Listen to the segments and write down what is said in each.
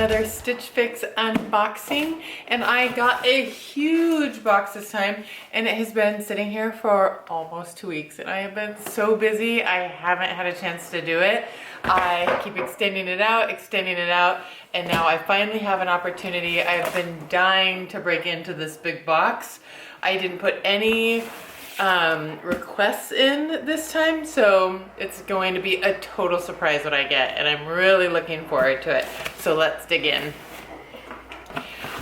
another Stitch Fix unboxing, and I got a huge box this time, and it has been sitting here for almost 2 weeks, and I have been so busy I haven't had a chance to do it. I keep extending it out, and now I finally have an opportunity. I've been dying to break into this big box. I didn't put any requests in this time, so it's going to be a total surprise what I get, and I'm really looking forward to it. So let's dig in.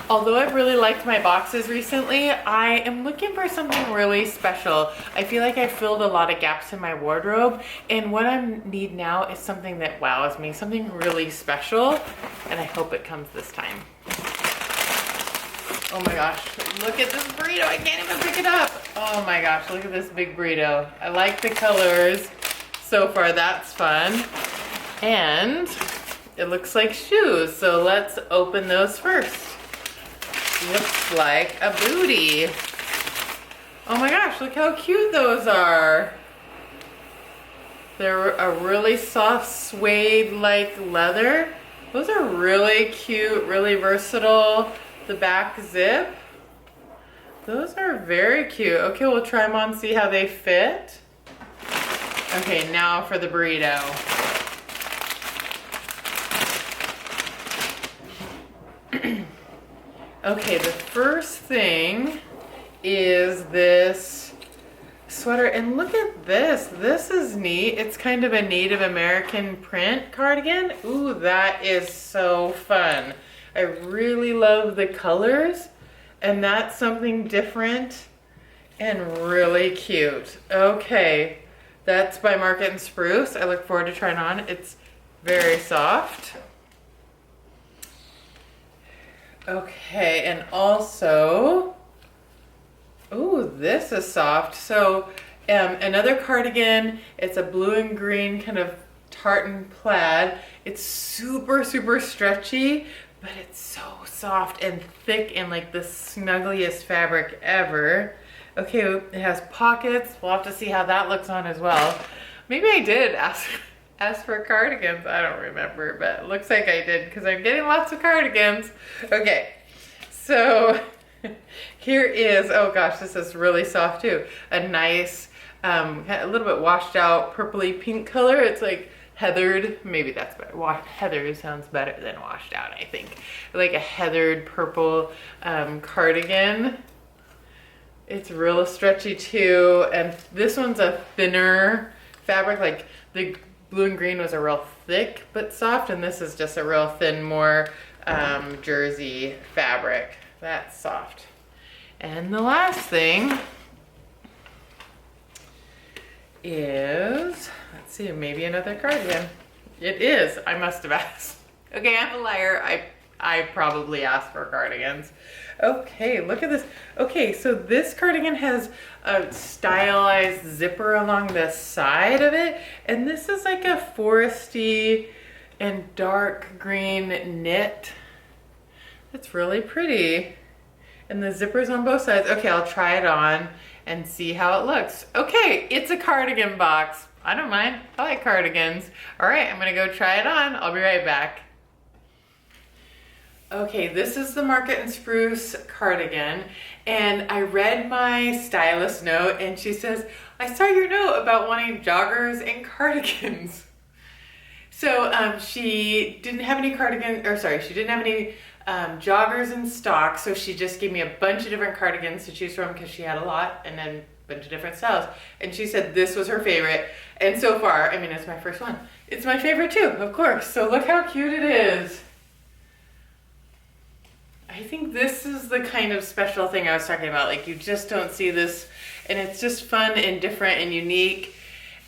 Although I've really liked my boxes recently, I am looking for something really special. I feel like I filled a lot of gaps in my wardrobe, and what I need now is something that wows me, something really special, and I hope it comes this time. Oh my gosh, look at this burrito. I can't even pick it up. Oh my gosh, look at this big burrito. I like the colors so far, that's fun. And it looks like shoes, so let's open those first. Looks like a bootie. Oh my gosh, look how cute those are. They're a really soft suede-like leather. Those are really cute, really versatile. The back zip. Those are very cute. Okay, we'll try them on, see how they fit. Okay, now for the burrito. Okay, the first thing is this sweater, and look at this. This is neat. It's kind of a Native American print cardigan. Ooh, that is so fun. I really love the colors, and that's something different and really cute. Okay, that's by Market & Spruce. I look forward to trying on. It's very soft. Okay, and also, ooh, this is soft. So another cardigan, it's a blue and green kind of tartan plaid. It's super, super stretchy, but it's so soft and thick and like the snuggliest fabric ever. Okay, it has pockets. We'll have to see how that looks on as well. Maybe I did ask for cardigans. I don't remember, but it looks like I did because I'm getting lots of cardigans. Okay, so here is, oh gosh, this is really soft too. A nice, a little bit washed out purpley pink color. It's like heathered, maybe that's better. Heathered sounds better than washed out, I think. Like a heathered purple cardigan. It's real stretchy too, and this one's a thinner fabric. Like the blue and green was a real thick but soft, and this is just a real thin, more jersey fabric. That's soft. And the last thing is, let's see, maybe another cardigan. It is. I must have asked. Okay, I'm a liar. I probably asked for cardigans. Okay, look at this. Okay, so this cardigan has a stylized zipper along the side of it, and this is like a foresty and dark green knit. It's really pretty. And the zipper's on both sides. Okay, I'll try it on and see how it looks. Okay, it's a cardigan box. I don't mind. I like cardigans. All right, I'm gonna go try it on. I'll be right back. Okay, this is the Market & Spruce cardigan, and I read my stylist note, and she says, I saw your note about wanting joggers and cardigans. So she didn't have any joggers in stock, so she just gave me a bunch of different cardigans to choose from because she had a lot, and then a bunch of different styles. And she said this was her favorite, and so far, I mean, it's my first one. It's my favorite too, of course. So look how cute it is. I think this is the kind of special thing I was talking about. Like, you just don't see this, and it's just fun and different and unique,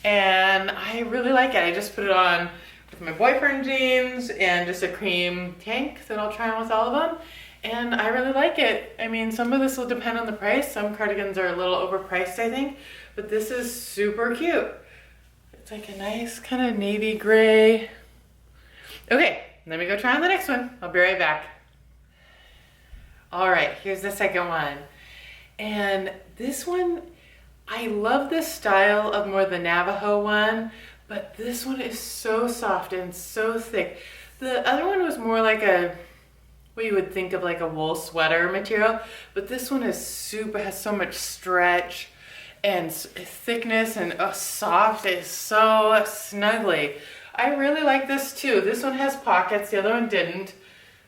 and I really like it. I just put it on with my boyfriend jeans and just a cream tank that I'll try on with all of them, and I really like it. I mean, some of this will depend on the price. Some cardigans are a little overpriced, I think, but this is super cute. It's like a nice kind of navy gray. Okay, let me go try on the next one. I'll be right back. All right, here's the second one. And this one, I love the style of more the Navajo one, but this one is so soft and so thick. The other one was more like a what you would think of like a wool sweater material, but this one is super, has so much stretch and thickness and soft. It's so snuggly. I really like this too. This one has pockets, the other one didn't.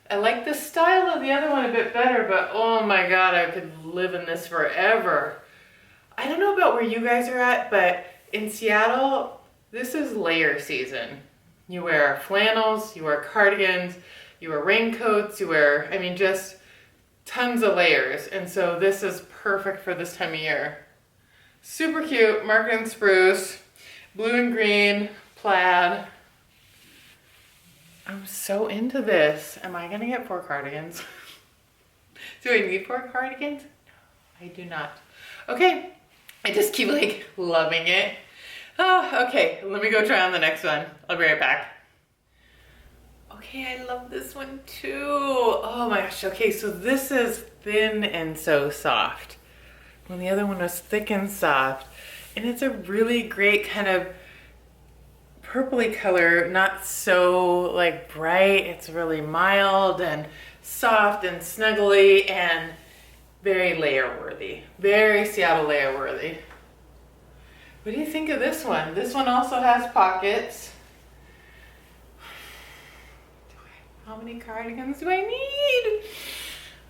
I like the style of the other one a bit better, but oh my God, I could live in this forever. I don't know about where you guys are at, but in Seattle, this is layer season. You wear flannels, you wear cardigans, you wear raincoats, you wear, I mean, just tons of layers. And so this is perfect for this time of year. Super cute, Market and Spruce, blue and green, plaid. I'm so into this. Am I gonna get 4 cardigans? Do I need 4 cardigans? No, I do not. Okay, I just keep like loving it. Oh, okay, let me go try on the next one. I'll be right back. Okay, I love this one too. Oh my gosh, okay, so this is thin and so soft. When the other one was thick and soft. And it's a really great kind of purpley color, not so like bright. It's really mild and soft and snuggly and very layer worthy. Very Seattle layer worthy. What do you think of this one? This one also has pockets. How many cardigans do I need?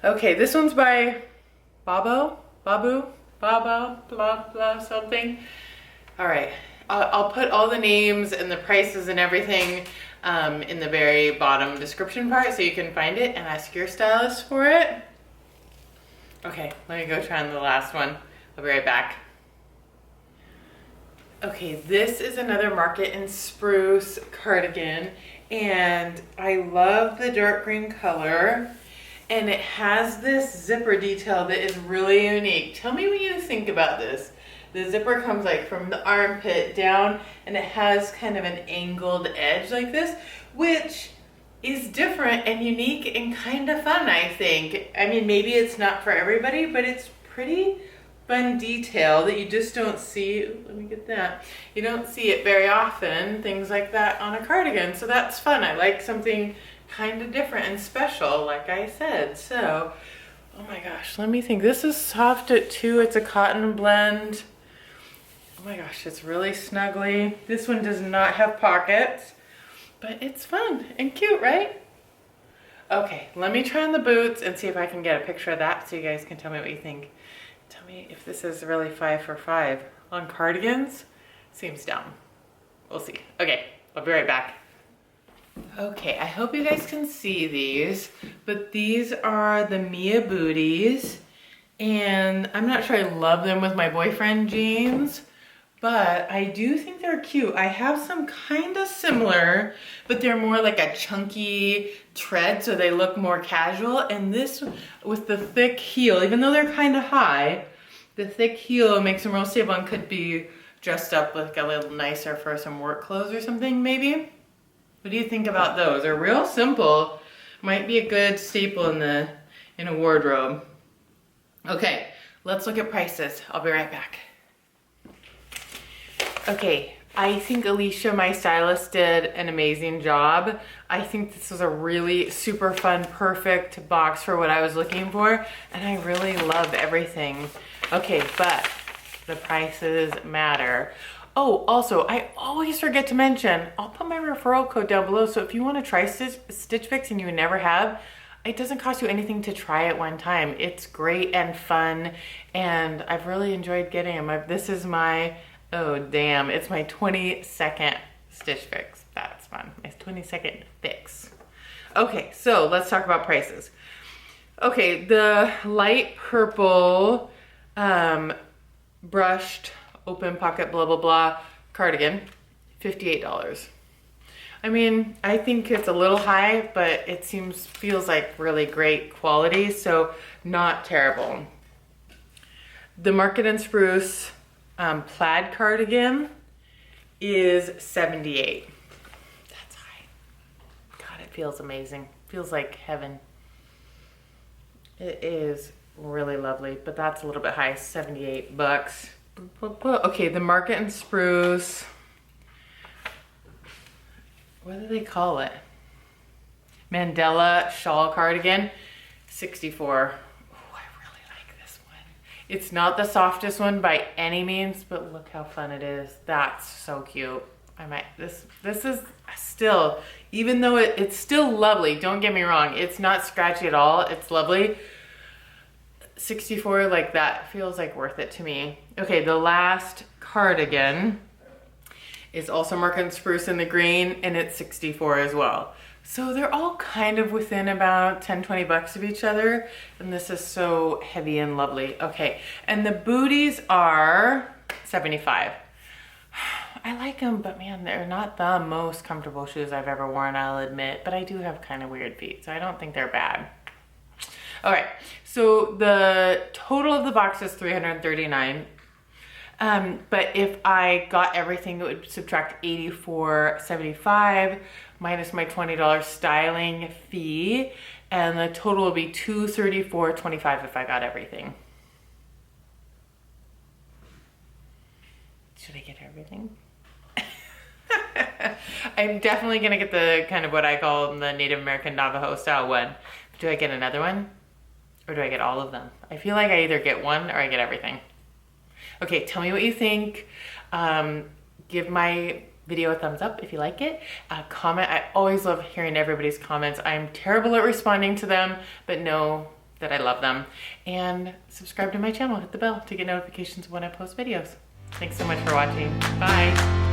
Okay, this one's by Bobeau, blah, blah, something. All right, I'll put all the names and the prices and everything in the very bottom description part so you can find it and ask your stylist for it. Okay, let me go try on the last one. I'll be right back. Okay, this is another Market and Spruce cardigan, and I love the dark green color, and it has this zipper detail that is really unique. Tell me what you think about this. The zipper comes like from the armpit down, and it has kind of an angled edge like this, which is different and unique and kind of fun, I think. I mean, maybe it's not for everybody, but it's pretty fun detail that you just don't see. Ooh, let me get that. You don't see it very often, things like that on a cardigan. So that's fun. I like something kind of different and special, like I said. So, oh my gosh, let me think. This is soft too. It's a cotton blend. Oh my gosh, it's really snuggly. This one does not have pockets, but it's fun and cute, right? Okay, let me try on the boots and see if I can get a picture of that so you guys can tell me what you think. Tell me if this is really 5 for 5 on cardigans. Seems dumb. We'll see. Okay, I'll be right back. Okay, I hope you guys can see these, but these are the Mia booties, and I'm not sure I love them with my boyfriend jeans, but I do think they're cute. I have some kind of similar, but they're more like a chunky tread, so they look more casual. And this, with the thick heel, even though they're kind of high, the thick heel makes them real stable and could be dressed up like a little nicer for some work clothes or something, maybe. What do you think about those? They're real simple. Might be a good staple in a wardrobe. Okay, let's look at prices. I'll be right back. Okay, I think Alicia, my stylist, did an amazing job. I think this was a really super fun, perfect box for what I was looking for, and I really love everything. Okay, but the prices matter. Oh, also, I always forget to mention, I'll put my referral code down below, so if you want to try Stitch Fix and you never have, it doesn't cost you anything to try it one time. It's great and fun, and I've really enjoyed getting them. This is my, oh damn, it's my 22nd Stitch Fix. That's fun. My 22nd fix. Okay, so let's talk about prices. Okay, the light purple brushed open pocket blah blah blah cardigan, $58. I mean, I think it's a little high, but it feels like really great quality, so not terrible. The Market and Spruce plaid cardigan is $78. That's high. God, it feels amazing. Feels like heaven. It is really lovely, but that's a little bit high, $78. Okay, the Market and Spruce, what do they call it? Mandiela Shawl cardigan, 64. Oh, I really like this one. It's not the softest one by any means, but look how fun it is. That's so cute. I might, this is still, even though it's still lovely, don't get me wrong, it's not scratchy at all, it's lovely. 64, like that feels like worth it to me. Okay, the last cardigan is also marked in spruce in the green, and it's 64 as well. So they're all kind of within about 10, 20 bucks of each other, and this is so heavy and lovely. Okay, and the booties are 75. I like them, but man, they're not the most comfortable shoes I've ever worn, I'll admit, but I do have kind of weird feet, so I don't think they're bad. All right, so the total of the box is $339. But if I got everything, it would subtract $84.75 minus my $20 styling fee, and the total will be $234.25 if I got everything. Should I get everything? I'm definitely gonna get the kind of what I call the Native American Navajo style one. Do I get another one? Or do I get all of them? I feel like I either get one or I get everything. Okay, tell me what you think. Give my video a thumbs up if you like it. Comment, I always love hearing everybody's comments. I'm terrible at responding to them, but know that I love them. And subscribe to my channel, hit the bell to get notifications when I post videos. Thanks so much for watching. Bye.